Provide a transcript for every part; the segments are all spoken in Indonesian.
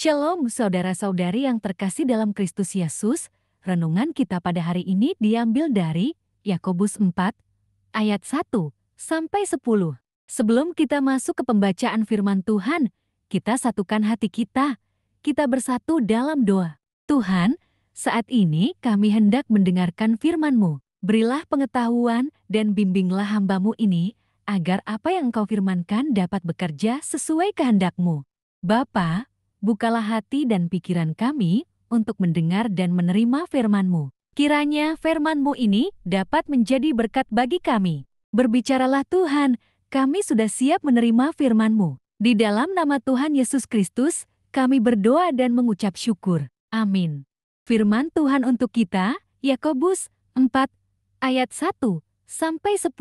Shalom saudara-saudari yang terkasih dalam Kristus Yesus, renungan kita pada hari ini diambil dari Yakobus 4 ayat 1 sampai 10. Sebelum kita masuk ke pembacaan firman Tuhan, kita satukan hati kita. Kita bersatu dalam doa. Tuhan, saat ini kami hendak mendengarkan firman-Mu. Berilah pengetahuan dan bimbinglah hamba-Mu ini, agar apa yang Engkau firmankan dapat bekerja sesuai kehendak-Mu. Bapa, bukalah hati dan pikiran kami untuk mendengar dan menerima firman-Mu. Kiranya firman-Mu ini dapat menjadi berkat bagi kami. Berbicaralah Tuhan, kami sudah siap menerima firman-Mu. Di dalam nama Tuhan Yesus Kristus, kami berdoa dan mengucap syukur. Amin. Firman Tuhan untuk kita, Yakobus 4, ayat 1 sampai 10.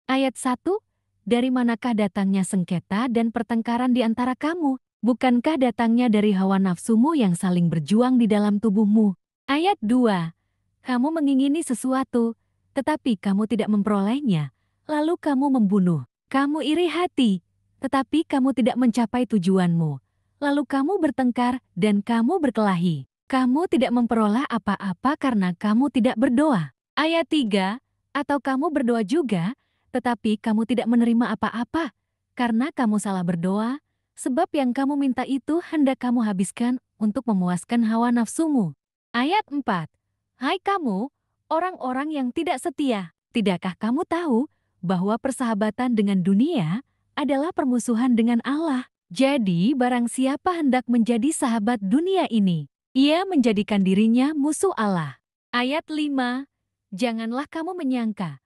Ayat 1, dari manakah datangnya sengketa dan pertengkaran di antara kamu? Bukankah datangnya dari hawa nafsumu yang saling berjuang di dalam tubuhmu? Ayat 2, kamu mengingini sesuatu, tetapi kamu tidak memperolehnya, lalu kamu membunuh. Kamu iri hati, tetapi kamu tidak mencapai tujuanmu. Lalu kamu bertengkar dan kamu berkelahi. Kamu tidak memperoleh apa-apa karena kamu tidak berdoa. Ayat 3, atau kamu berdoa juga, tetapi kamu tidak menerima apa-apa, karena kamu salah berdoa, sebab yang kamu minta itu hendak kamu habiskan untuk memuaskan hawa nafsumu. Ayat 4, hai kamu, orang-orang yang tidak setia, tidakkah kamu tahu bahwa persahabatan dengan dunia adalah permusuhan dengan Allah? Jadi barang siapa hendak menjadi sahabat dunia ini, ia menjadikan dirinya musuh Allah. Ayat 5, janganlah kamu menyangka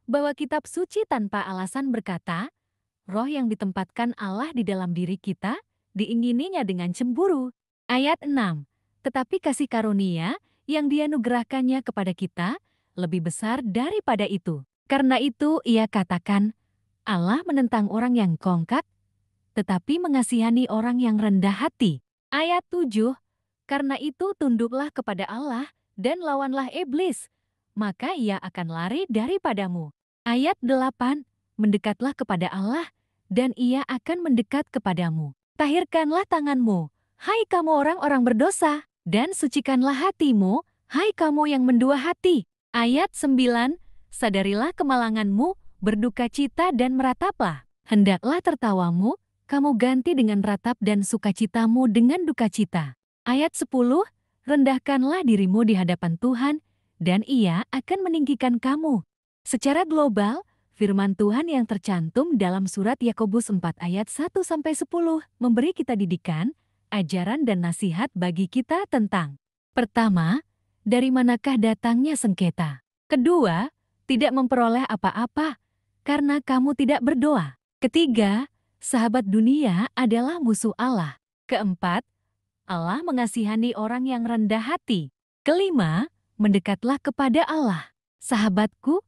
bahwa kitab suci tanpa alasan berkata, roh yang ditempatkan Allah di dalam diri kita, diingininya dengan cemburu. Ayat 6, tetapi kasih karunia yang dianugerahkannya kepada kita lebih besar daripada itu. Karena itu ia katakan, Allah menentang orang yang kongkak, tetapi mengasihani orang yang rendah hati. Ayat 7, karena itu tunduklah kepada Allah dan lawanlah iblis, maka ia akan lari daripadamu. Ayat 8, mendekatlah kepada Allah, dan ia akan mendekat kepadamu. Tahirkanlah tanganmu, hai kamu orang-orang berdosa, dan sucikanlah hatimu, hai kamu yang mendua hati. Ayat 9, sadarilah kemalanganmu, berduka cita dan merataplah. Hendaklah tertawamu, kamu ganti dengan ratap dan sukacitamu dengan duka cita. Ayat 10, rendahkanlah dirimu di hadapan Tuhan, dan ia akan meninggikan kamu. Secara global, firman Tuhan yang tercantum dalam surat Yakobus 4 ayat 1-10 memberi kita didikan, ajaran dan nasihat bagi kita tentang: pertama, dari manakah datangnya sengketa? Kedua, tidak memperoleh apa-apa karena kamu tidak berdoa. Ketiga, sahabat dunia adalah musuh Allah. Keempat, Allah mengasihani orang yang rendah hati. Kelima, mendekatlah kepada Allah. Sahabatku,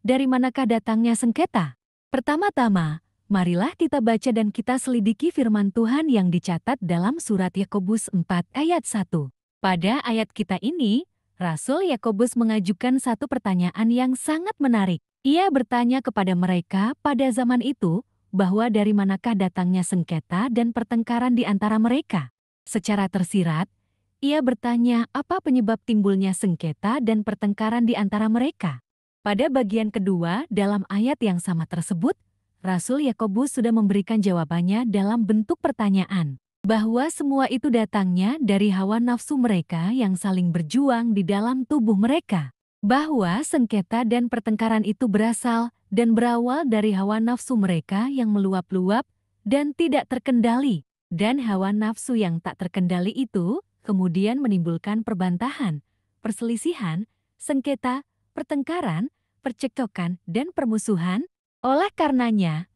dari manakah datangnya sengketa? Pertama-tama, marilah kita baca dan kita selidiki firman Tuhan yang dicatat dalam surat Yakobus 4 ayat 1. Pada ayat kita ini, Rasul Yakobus mengajukan satu pertanyaan yang sangat menarik. Ia bertanya kepada mereka pada zaman itu, bahwa dari manakah datangnya sengketa dan pertengkaran di antara mereka. Secara tersirat, ia bertanya apa penyebab timbulnya sengketa dan pertengkaran di antara mereka. Pada bagian kedua dalam ayat yang sama tersebut, Rasul Yakobus sudah memberikan jawabannya dalam bentuk pertanyaan, bahwa semua itu datangnya dari hawa nafsu mereka yang saling berjuang di dalam tubuh mereka. Bahwa sengketa dan pertengkaran itu berasal dan berawal dari hawa nafsu mereka yang meluap-luap dan tidak terkendali. Dan hawa nafsu yang tak terkendali itu kemudian menimbulkan perbantahan, perselisihan, sengketa, pertengkaran, percekcokan, dan permusuhan. Oleh karenanya,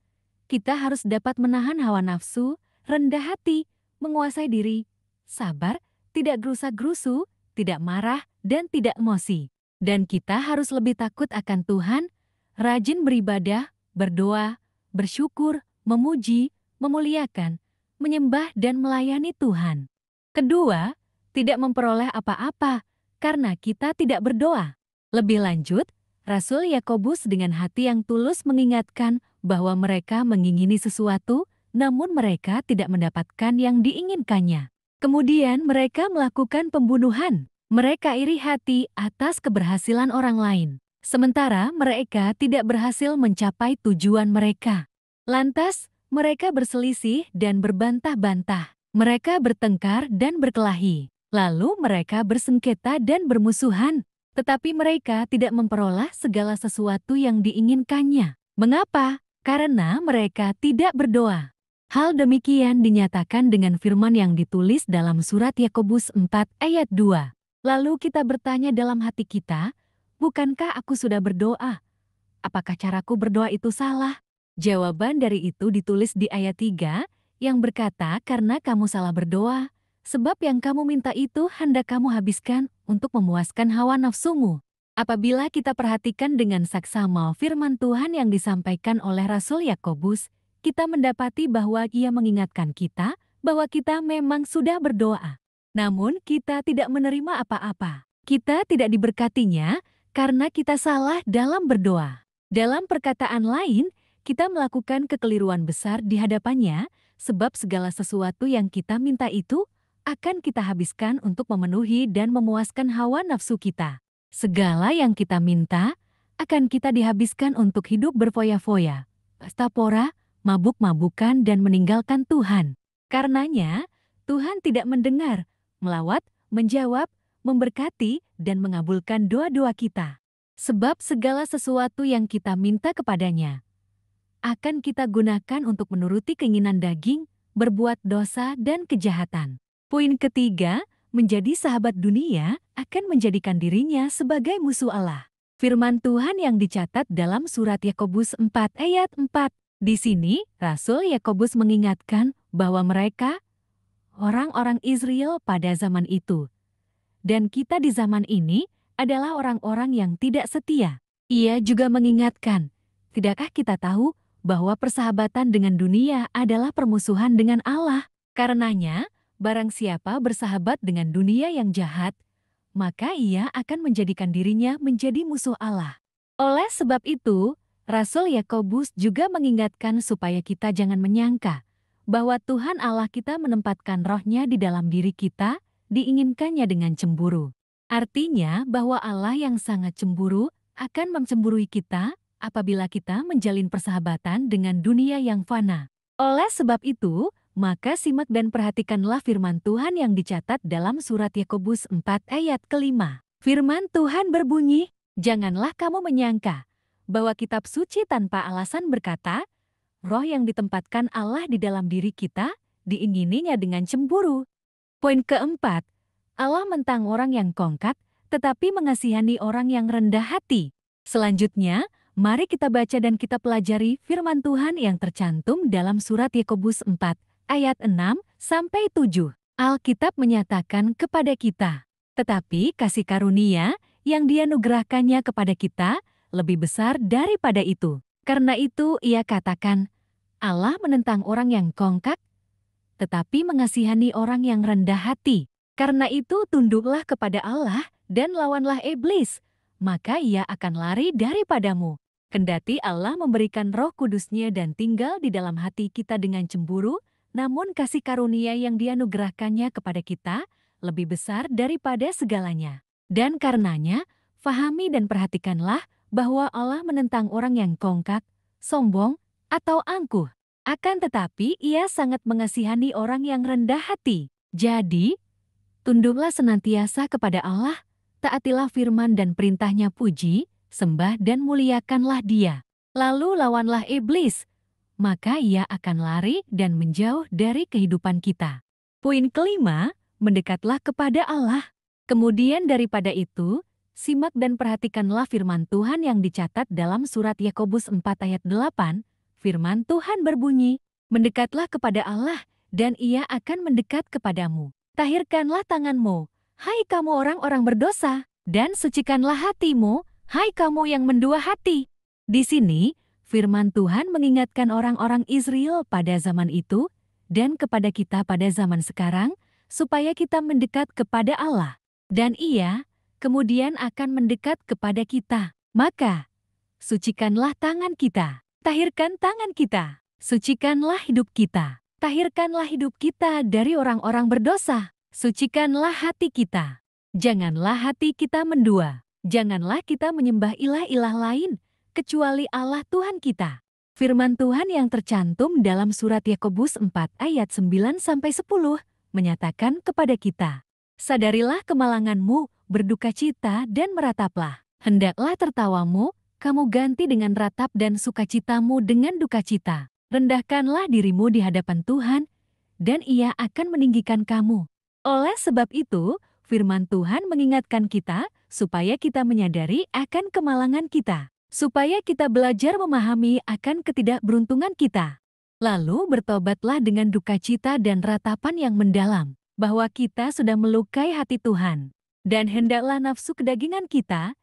kita harus dapat menahan hawa nafsu, rendah hati, menguasai diri, sabar, tidak gerusa-gerusu, tidak marah, dan tidak emosi. Dan kita harus lebih takut akan Tuhan, rajin beribadah, berdoa, bersyukur, memuji, memuliakan, menyembah dan melayani Tuhan. Kedua, tidak memperoleh apa-apa karena kita tidak berdoa. Lebih lanjut, Rasul Yakobus dengan hati yang tulus mengingatkan bahwa mereka mengingini sesuatu, namun mereka tidak mendapatkan yang diinginkannya. Kemudian mereka melakukan pembunuhan. Mereka iri hati atas keberhasilan orang lain. Sementara mereka tidak berhasil mencapai tujuan mereka. Lantas, mereka berselisih dan berbantah-bantah. Mereka bertengkar dan berkelahi. Lalu mereka bersengketa dan bermusuhan. Tetapi mereka tidak memperoleh segala sesuatu yang diinginkannya. Mengapa? Karena mereka tidak berdoa. Hal demikian dinyatakan dengan firman yang ditulis dalam surat Yakobus 4 ayat 2. Lalu kita bertanya dalam hati kita, bukankah aku sudah berdoa? Apakah caraku berdoa itu salah? Jawaban dari itu ditulis di ayat 3 yang berkata, karena kamu salah berdoa, sebab yang kamu minta itu hendak kamu habiskan untuk memuaskan hawa nafsumu. Apabila kita perhatikan dengan saksama firman Tuhan yang disampaikan oleh Rasul Yakobus, kita mendapati bahwa ia mengingatkan kita bahwa kita memang sudah berdoa. Namun kita tidak menerima apa-apa. Kita tidak diberkatinya karena kita salah dalam berdoa. Dalam perkataan lain, kita melakukan kekeliruan besar di hadapannya sebab segala sesuatu yang kita minta itu akan kita habiskan untuk memenuhi dan memuaskan hawa nafsu kita. Segala yang kita minta akan kita dihabiskan untuk hidup berfoya-foya, pesta pora, mabuk-mabukan dan meninggalkan Tuhan. Karenanya, Tuhan tidak mendengar, melawat, menjawab, memberkati, dan mengabulkan doa-doa kita. Sebab segala sesuatu yang kita minta kepadanya akan kita gunakan untuk menuruti keinginan daging, berbuat dosa dan kejahatan. Poin ketiga, menjadi sahabat dunia akan menjadikan dirinya sebagai musuh Allah. Firman Tuhan yang dicatat dalam surat Yakobus 4 ayat 4. Di sini, Rasul Yakobus mengingatkan bahwa mereka, orang-orang Israel pada zaman itu, dan kita di zaman ini adalah orang-orang yang tidak setia. Ia juga mengingatkan, tidakkah kita tahu bahwa persahabatan dengan dunia adalah permusuhan dengan Allah? Karenanya, barang siapa bersahabat dengan dunia yang jahat, maka ia akan menjadikan dirinya menjadi musuh Allah. Oleh sebab itu, Rasul Yakobus juga mengingatkan supaya kita jangan menyangka bahwa Tuhan Allah kita menempatkan rohnya di dalam diri kita, diinginkannya dengan cemburu. Artinya bahwa Allah yang sangat cemburu akan mencemburui kita apabila kita menjalin persahabatan dengan dunia yang fana. Oleh sebab itu, maka simak dan perhatikanlah firman Tuhan yang dicatat dalam surat Yakobus 4 ayat ke-5. Firman Tuhan berbunyi, janganlah kamu menyangka bahwa kitab suci tanpa alasan berkata, roh yang ditempatkan Allah di dalam diri kita diingininya dengan cemburu. Poin keempat, Allah mentang orang yang kongkat, tetapi mengasihani orang yang rendah hati. Selanjutnya, mari kita baca dan kita pelajari firman Tuhan yang tercantum dalam surat Yakobus 4, ayat 6-7. Alkitab menyatakan kepada kita, tetapi kasih karunia yang dianugerahkannya kepada kita lebih besar daripada itu. Karena itu ia katakan, Allah menentang orang yang kongkak, tetapi mengasihani orang yang rendah hati. Karena itu tunduklah kepada Allah dan lawanlah iblis, maka ia akan lari daripadamu. Kendati Allah memberikan Roh Kudus-Nya dan tinggal di dalam hati kita dengan cemburu, namun kasih karunia yang dianugerahkannya kepada kita lebih besar daripada segalanya. Dan karenanya, fahami dan perhatikanlah bahwa Allah menentang orang yang kongkak, sombong, atau angkuh. Akan tetapi ia sangat mengasihani orang yang rendah hati. Jadi, tunduklah senantiasa kepada Allah, taatilah firman dan perintahnya, puji, sembah dan muliakanlah Dia. Lalu lawanlah iblis, maka ia akan lari dan menjauh dari kehidupan kita. Poin kelima, mendekatlah kepada Allah. Kemudian daripada itu, simak dan perhatikanlah firman Tuhan yang dicatat dalam surat Yakobus 4 ayat 8. Firman Tuhan berbunyi, mendekatlah kepada Allah, dan ia akan mendekat kepadamu. Tahirkanlah tanganmu, hai kamu orang-orang berdosa, dan sucikanlah hatimu, hai kamu yang mendua hati. Di sini, firman Tuhan mengingatkan orang-orang Israel pada zaman itu, dan kepada kita pada zaman sekarang, supaya kita mendekat kepada Allah. Dan ia kemudian akan mendekat kepada kita. Maka, sucikanlah tangan kita, tahirkan tangan kita, sucikanlah hidup kita, tahirkanlah hidup kita dari orang-orang berdosa. Sucikanlah hati kita. Janganlah hati kita mendua. Janganlah kita menyembah ilah-ilah lain, kecuali Allah Tuhan kita. Firman Tuhan yang tercantum dalam surat Yakobus 4 ayat 9-10 menyatakan kepada kita, sadarilah kemalanganmu, berdukacita dan merataplah. Hendaklah tertawamu, kamu ganti dengan ratap dan sukacitamu dengan dukacita. Rendahkanlah dirimu di hadapan Tuhan, dan Ia akan meninggikan kamu. Oleh sebab itu, firman Tuhan mengingatkan kita supaya kita menyadari akan kemalangan kita, supaya kita belajar memahami akan ketidakberuntungan kita. Lalu bertobatlah dengan dukacita dan ratapan yang mendalam, bahwa kita sudah melukai hati Tuhan. Dan hendaklah nafsu kedagingan kita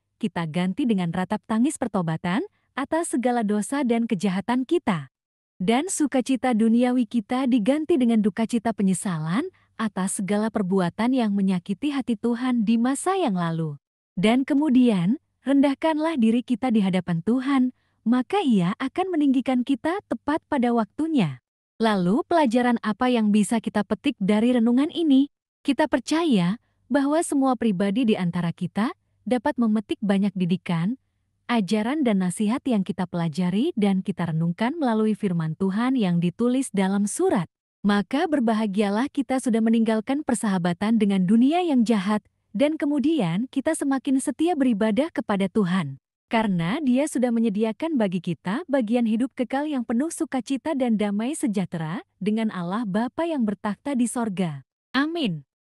ganti dengan ratap tangis pertobatan atas segala dosa dan kejahatan kita. Dan sukacita duniawi kita diganti dengan dukacita penyesalan atas segala perbuatan yang menyakiti hati Tuhan di masa yang lalu. Dan kemudian, rendahkanlah diri kita di hadapan Tuhan, maka Ia akan meninggikan kita tepat pada waktunya. Lalu pelajaran apa yang bisa kita petik dari renungan ini? Kita percaya bahwa semua pribadi di antara kita dapat memetik banyak didikan, ajaran dan nasihat yang kita pelajari dan kita renungkan melalui firman Tuhan yang ditulis dalam surat. Maka berbahagialah kita sudah meninggalkan persahabatan dengan dunia yang jahat dan kemudian kita semakin setia beribadah kepada Tuhan. Karena Dia sudah menyediakan bagi kita bagian hidup kekal yang penuh sukacita dan damai sejahtera dengan Allah Bapa yang bertakhta di sorga. Amin.